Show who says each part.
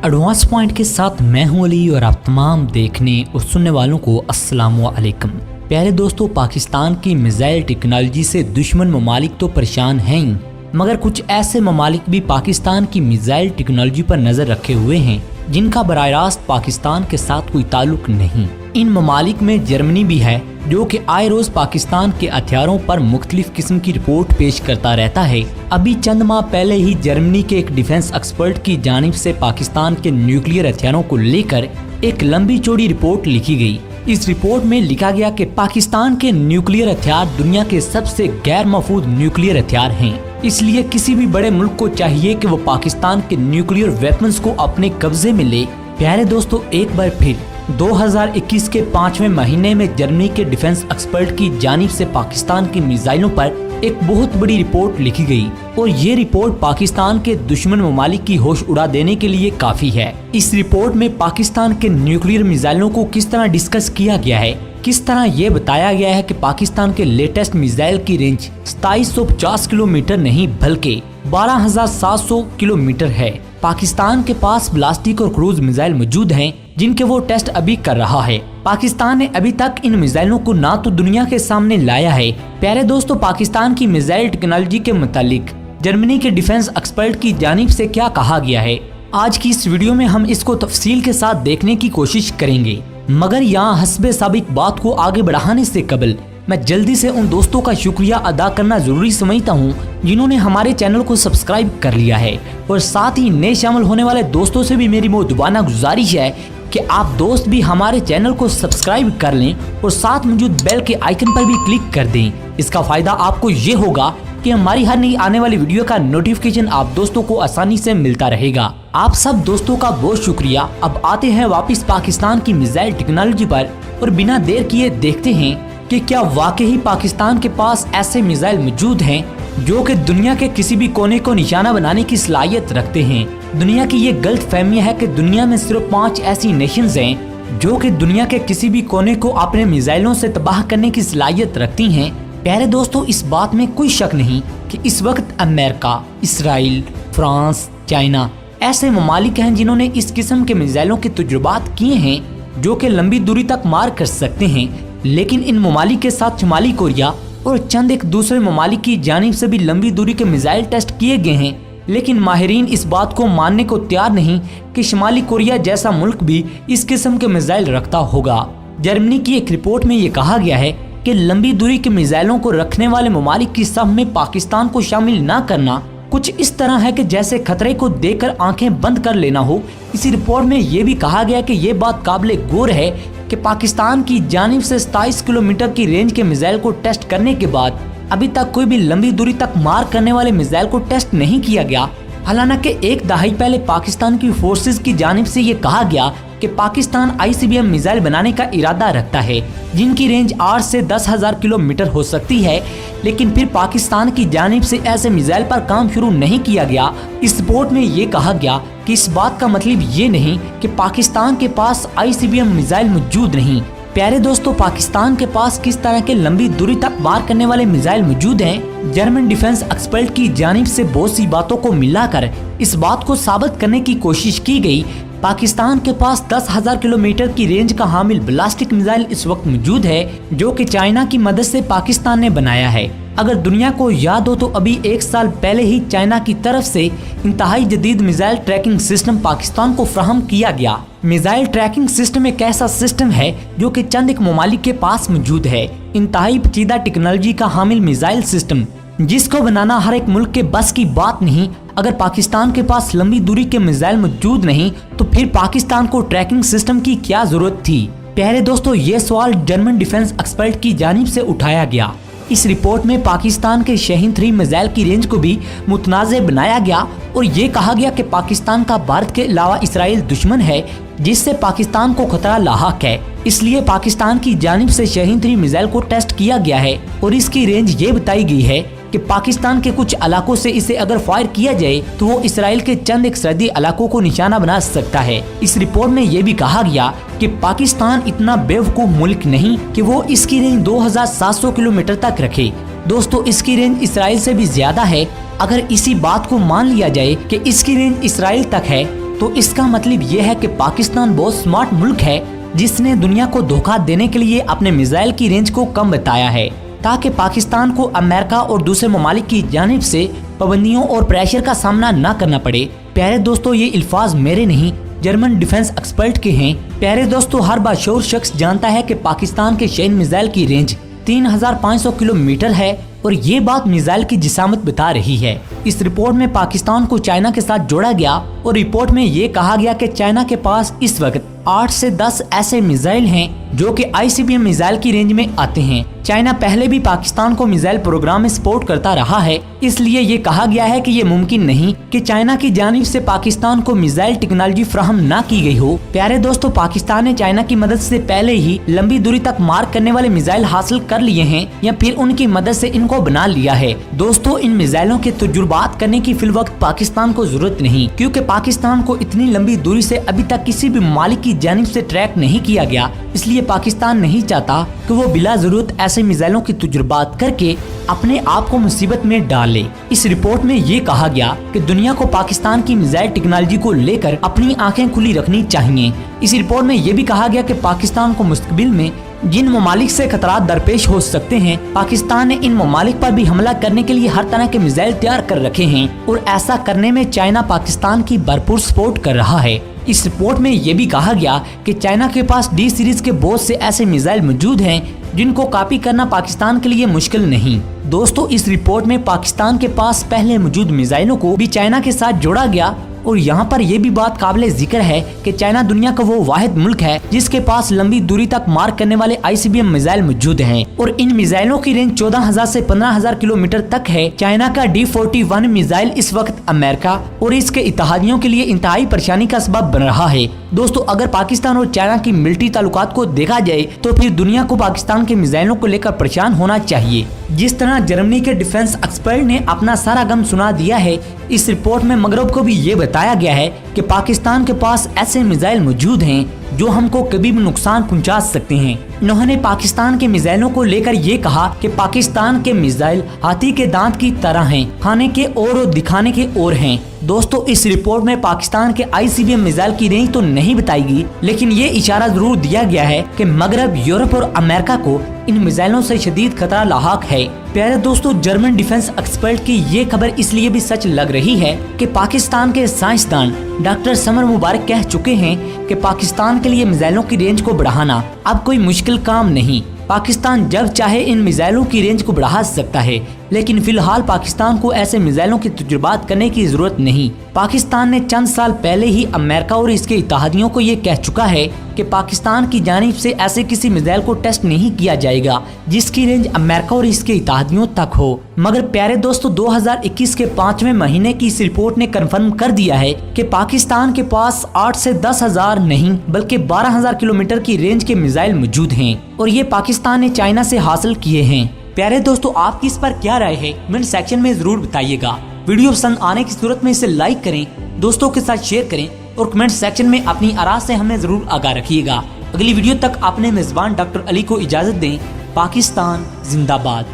Speaker 1: Advance point के साथ मैं हूं अली और आप तमाम देखने और सुनने वालों को अस्सलाम वालेकुम। प्यारे दोस्तों, पाकिस्तान की मिसाइल टेक्नोलॉजी से दुश्मन ममालिक तो परेशान हैं ही, मगर कुछ ऐसे ममालिक भी पाकिस्तान की मिसाइल टेक्नोलॉजी पर नजर रखे हुए हैं जिनका बराह रास्त पाकिस्तान के साथ कोई ताल्लुक नहीं। इन ममालिक में जर्मनी भी है, जो कि आए रोज पाकिस्तान के हथियारों पर मुख्तलिफ किस्म की रिपोर्ट पेश करता रहता है। अभी चंद माह पहले ही जर्मनी के एक डिफेंस एक्सपर्ट की जानिब से पाकिस्तान के न्यूक्लियर हथियारों को लेकर एक लंबी चौड़ी रिपोर्ट लिखी गई। इस रिपोर्ट में लिखा गया कि पाकिस्तान के न्यूक्लियर हथियार दुनिया के सबसे गैर महफूज न्यूक्लियर हथियार हैं। इसलिए किसी भी बड़े मुल्क को चाहिए कि वो पाकिस्तान के न्यूक्लियर वेपन्स को अपने कब्जे में ले। प्यारे दोस्तों, एक बार फिर 2021 के 5वें महीने में जर्मनी के डिफेंस एक्सपर्ट की जानिब से पाकिस्तान की मिसाइलों पर एक बहुत बड़ी रिपोर्ट लिखी गई और ये रिपोर्ट पाकिस्तान के दुश्मन ममालिक की होश उड़ा देने के लिए काफी है। इस रिपोर्ट में पाकिस्तान के न्यूक्लियर मिसाइलों को किस तरह डिस्कस किया गया है, किस तरह ये बताया गया है कि पाकिस्तान के लेटेस्ट मिसाइल की रेंज 2750 किलोमीटर नहीं बल्कि 12,700 किलोमीटर है। पाकिस्तान के पास ब्लास्टिक और क्रूज मिसाइल मौजूद हैं जिनके वो टेस्ट अभी कर रहा है। पाकिस्तान ने अभी तक इन मिसाइलों को ना तो दुनिया के सामने लाया है। प्यारे दोस्तों, पाकिस्तान की मिसाइल टेक्नोलॉजी के मुतालिक जर्मनी के डिफेंस एक्सपर्ट की जानिब से क्या कहा गया है, आज की इस वीडियो में हम इसको तफसील के साथ देखने की कोशिश करेंगे। मगर यहाँ हस्बे साबिक बात को आगे बढ़ाने से कबल मैं जल्दी से उन दोस्तों का शुक्रिया अदा करना जरूरी समझता हूँ जिन्होंने हमारे चैनल को सब्सक्राइब कर लिया है, और साथ ही नए शामिल होने वाले दोस्तों से भी मेरी मुद्दबाना गुजारिश है कि आप दोस्त भी हमारे चैनल को सब्सक्राइब कर लें और साथ मौजूद बेल के आइकन पर भी क्लिक कर दें। इसका फायदा आपको ये होगा कि हमारी हर नई आने वाली वीडियो का नोटिफिकेशन आप दोस्तों को आसानी से मिलता रहेगा। आप सब दोस्तों का बहुत शुक्रिया। अब आते हैं वापस पाकिस्तान की मिसाइल टेक्नोलॉजी पर और बिना देर किए देखते हैं कि क्या वाकई पाकिस्तान के पास ऐसे मिसाइल मौजूद हैं जो कि दुनिया के किसी भी कोने को निशाना बनाने की सलाहियत रखते हैं। दुनिया की ये गलत फहमी है कि दुनिया में सिर्फ 5 ऐसी नेशंस हैं जो कि दुनिया के किसी भी कोने को अपने मिसाइलों से तबाह करने की सलाहियत रखती हैं। प्यारे दोस्तों, इस बात में कोई शक नहीं कि इस वक्त अमेरिका, इसराइल, फ्रांस, चाइना ऐसे ममालिक हैं जिन्होंने इस किस्म के मिसाइलों के तजुर्बात किए हैं जो कि लंबी दूरी तक मार कर सकते हैं। लेकिन इन ममालिक के साथ शुमाली कोरिया और चंद एक दूसरे ममालिक की जानिब से भी लंबी दूरी के मिसाइल टेस्ट किए गए हैं। लेकिन माहिरीन इस बात को मानने को तैयार नहीं कि शुमाली कोरिया जैसा मुल्क भी इस किस्म के मिसाइल रखता होगा। जर्मनी की एक रिपोर्ट में ये कहा गया है कि लंबी दूरी के मिसाइलों को रखने वाले ममालिक की सफ में पाकिस्तान को शामिल न करना कुछ इस तरह है कि जैसे खतरे को देखकर आंखें बंद कर लेना हो। इसी रिपोर्ट में ये भी कहा गया कि ये बात काबिले गौर है कि पाकिस्तान की जानिब से 27 किलोमीटर की रेंज के मिसाइल को टेस्ट करने के बाद अभी तक कोई भी लंबी दूरी तक मार करने वाले मिसाइल को टेस्ट नहीं किया गया। हालांकि एक दहाई पहले पाकिस्तान की फोर्सेस की जानिब से ये कहा गया कि पाकिस्तान ICBM मिसाइल बनाने का इरादा रखता है जिनकी रेंज 8 से 10,000 किलोमीटर हो सकती है, लेकिन फिर पाकिस्तान की जानिब से ऐसे मिसाइल पर काम शुरू नहीं किया गया। इस रिपोर्ट में ये कहा गया कि इस बात का मतलब ये नहीं कि पाकिस्तान के पास ICBM मिसाइल मौजूद नहीं। प्यारे दोस्तों, पाकिस्तान के पास किस तरह के लंबी दूरी तक मार करने वाले मिसाइल मौजूद हैं, जर्मन डिफेंस एक्सपर्ट की जानिब से बहुत सी बातों को मिलाकर इस बात को साबित करने की कोशिश की गई। पाकिस्तान के पास 10,000 किलोमीटर की रेंज का हामिल ब्लास्टिक मिसाइल इस वक्त मौजूद है जो कि चाइना की मदद से पाकिस्तान ने बनाया है। अगर दुनिया को याद हो तो अभी 1 साल पहले ही चाइना की तरफ से इंतहाई जदीद मिसाइल ट्रैकिंग सिस्टम पाकिस्तान को फराहम किया गया। मिसाइल ट्रैकिंग सिस्टम एक ऐसा सिस्टम है जो कि चंद एक ममालिक के पास मौजूद है। इंतहाई पेचीदा टेक्नोलॉजी का हामिल मिसाइल सिस्टम जिसको बनाना हर एक मुल्क के बस की बात नहीं। अगर पाकिस्तान के पास लंबी दूरी के मिसाइल मौजूद नहीं तो फिर पाकिस्तान को ट्रैकिंग सिस्टम की क्या जरूरत थी। प्यारे दोस्तों, ये सवाल जर्मन डिफेंस एक्सपर्ट की जानिब से उठाया गया। इस रिपोर्ट में पाकिस्तान के शाहीन 3 मिसाइल की रेंज को भी मुतनाज़े बनाया गया और ये कहा गया कि पाकिस्तान का भारत के अलावा इसराइल दुश्मन है जिससे पाकिस्तान को खतरा लाहक है। इसलिए पाकिस्तान की जानिब से शाहीन 3 मिसाइल को टेस्ट किया गया है और इसकी रेंज ये बताई गई है कि पाकिस्तान के कुछ इलाकों से इसे अगर फायर किया जाए तो वो इसराइल के चंद एक सरहदी इलाकों को निशाना बना सकता है। इस रिपोर्ट में ये भी कहा गया कि पाकिस्तान इतना बेवकूफ मुल्क नहीं कि वो इसकी रेंज 2,700 किलोमीटर तक रखे। दोस्तों, इसकी रेंज इसराइल से भी ज्यादा है। अगर इसी बात को मान लिया जाए कि इसकी रेंज इसराइल तक है तो इसका मतलब ये है कि पाकिस्तान बहुत स्मार्ट मुल्क है जिसने दुनिया को धोखा देने के लिए अपने मिसाइल की रेंज को कम बताया है, ताकि पाकिस्तान को अमेरिका और दूसरे ममालिक की जानिब से पाबंदियों और प्रेशर का सामना न करना पड़े। प्यारे दोस्तों, ये अल्फाज मेरे नहीं, जर्मन डिफेंस एक्सपर्ट के हैं। प्यारे दोस्तों, हर बाशऊर शख्स जानता है कि पाकिस्तान के शहीन मिसाइल की रेंज 3500 किलोमीटर है और ये बात मिसाइल की जिसामत बता रही है। इस रिपोर्ट में पाकिस्तान को चाइना के साथ जोड़ा गया और रिपोर्ट में ये कहा गया कि चाइना के पास इस वक्त 8 से 10 ऐसे मिसाइल हैं जो कि ICBM मिसाइल की रेंज में आते हैं। चाइना पहले भी पाकिस्तान को मिसाइल प्रोग्राम में सपोर्ट करता रहा है, इसलिए ये कहा गया है कि ये मुमकिन नहीं कि चाइना की जानिब से पाकिस्तान को मिसाइल टेक्नोलॉजी फराहम न की गई हो। प्यारे दोस्तों, पाकिस्तान ने चाइना की मदद से पहले ही लंबी दूरी तक मार करने वाले मिसाइल हासिल कर लिए हैं या फिर उनकी मदद से इनको बना लिया है। दोस्तों, इन मिसाइलों के तजुर्बात करने की फिल वक्त पाकिस्तान को जरूरत नहीं, क्योंकि पाकिस्तान को इतनी लंबी दूरी से अभी तक किसी भी मालिक की जानिब से ट्रैक नहीं किया गया। इसलिए पाकिस्तान नहीं चाहता कि वो बिला जरूरत ऐसे मिसाइलों की तजुर्बात करके अपने आप को मुसीबत में डाले। इस रिपोर्ट में ये कहा गया कि दुनिया को पाकिस्तान की मिसाइल टेक्नोलॉजी को लेकर अपनी आंखें खुली रखनी चाहिए। इस रिपोर्ट में ये भी कहा गया कि पाकिस्तान को मुस्तकबिल में जिन ममालिक से खतरात दरपेश हो सकते हैं, पाकिस्तान ने इन ममालिक पर भी हमला करने के लिए हर तरह के मिसाइल तैयार कर रखे हैं और ऐसा करने में चाइना पाकिस्तान की भरपूर सपोर्ट कर रहा है। इस रिपोर्ट में ये भी कहा गया कि चाइना के पास D सीरीज के बहुत से ऐसे मिसाइल मौजूद हैं जिनको कॉपी करना पाकिस्तान के लिए मुश्किल नहीं। दोस्तों, इस रिपोर्ट में पाकिस्तान के पास पहले मौजूद मिसाइलों को भी चाइना के साथ जोड़ा गया और यहाँ पर यह भी बात काबिल जिक्र है कि चाइना दुनिया का वो वाहिद मुल्क है जिसके पास लंबी दूरी तक मार करने वाले ICBM मिसाइल मौजूद हैं और इन मिसाइलों की रेंज 14,000 से 15,000 किलोमीटर तक है। चाइना का D41 मिसाइल इस वक्त अमेरिका और इसके इत्तेहादियों के लिए इंतहाई परेशानी का सबब बन रहा है। दोस्तों, अगर पाकिस्तान और चाइना की मिलिट्री ताल्लुकात को देखा जाए तो फिर दुनिया को पाकिस्तान के मिसाइलों को लेकर परेशान होना चाहिए। जिस तरह जर्मनी के डिफेंस एक्सपर्ट ने अपना सारा गम सुना दिया है, इस रिपोर्ट में मगरब को भी ये बताया गया है कि पाकिस्तान के पास ऐसे मिसाइल मौजूद हैं जो हमको कभी भी नुकसान पहुंचा सकते हैं। इन्होंने पाकिस्तान के मिसाइलों को लेकर ये कहा कि पाकिस्तान के मिसाइल हाथी के दांत की तरह हैं, खाने के और दिखाने के और हैं। दोस्तों, इस रिपोर्ट में पाकिस्तान के ICBM मिसाइल की रेंज तो नहीं बताएगी, लेकिन ये इशारा जरूर दिया गया है कि मगरब, यूरोप और अमेरिका को इन मिसाइलों से शदीद खतरा लाहक है। प्यारे दोस्तों, जर्मन डिफेंस एक्सपर्ट की ये खबर इसलिए भी सच लग रही है कि पाकिस्तान के साइंसदान डॉक्टर समर मुबारक कह चुके हैं कि पाकिस्तान के लिए मिसाइलों की रेंज को बढ़ाना अब कोई मुश्किल काम नहीं। पाकिस्तान जब चाहे इन मिसाइलों की रेंज को बढ़ा सकता है, लेकिन फिलहाल पाकिस्तान को ऐसे मिसाइलों की तजुर्बात करने की जरूरत नहीं। पाकिस्तान ने चंद साल पहले ही अमेरिका और इसके इत्तेहादियों को ये कह चुका है कि पाकिस्तान की जानिब से ऐसे किसी मिसाइल को टेस्ट नहीं किया जाएगा जिसकी रेंज अमेरिका और इसके इत्तेहादियों तक हो। मगर प्यारे दोस्तों, 2021 के 5वें महीने की इस रिपोर्ट ने कंफर्म कर दिया है कि पाकिस्तान के पास 8 से 10,000 नहीं बल्कि 12,000 किलोमीटर की रेंज के मिसाइल मौजूद हैं और ये पाकिस्तान ने चाइना से हासिल किए हैं। प्यारे दोस्तों, आपकी इस पर क्या राय है कमेंट सेक्शन में जरूर बताइएगा। वीडियो पसंद आने की सूरत में इसे लाइक करें, दोस्तों के साथ शेयर करें और कमेंट सेक्शन में अपनी आराज़ से हमें जरूर आगाह रखिएगा। अगली वीडियो तक अपने मेजबान डॉक्टर अली को इजाजत दें। पाकिस्तान जिंदाबाद।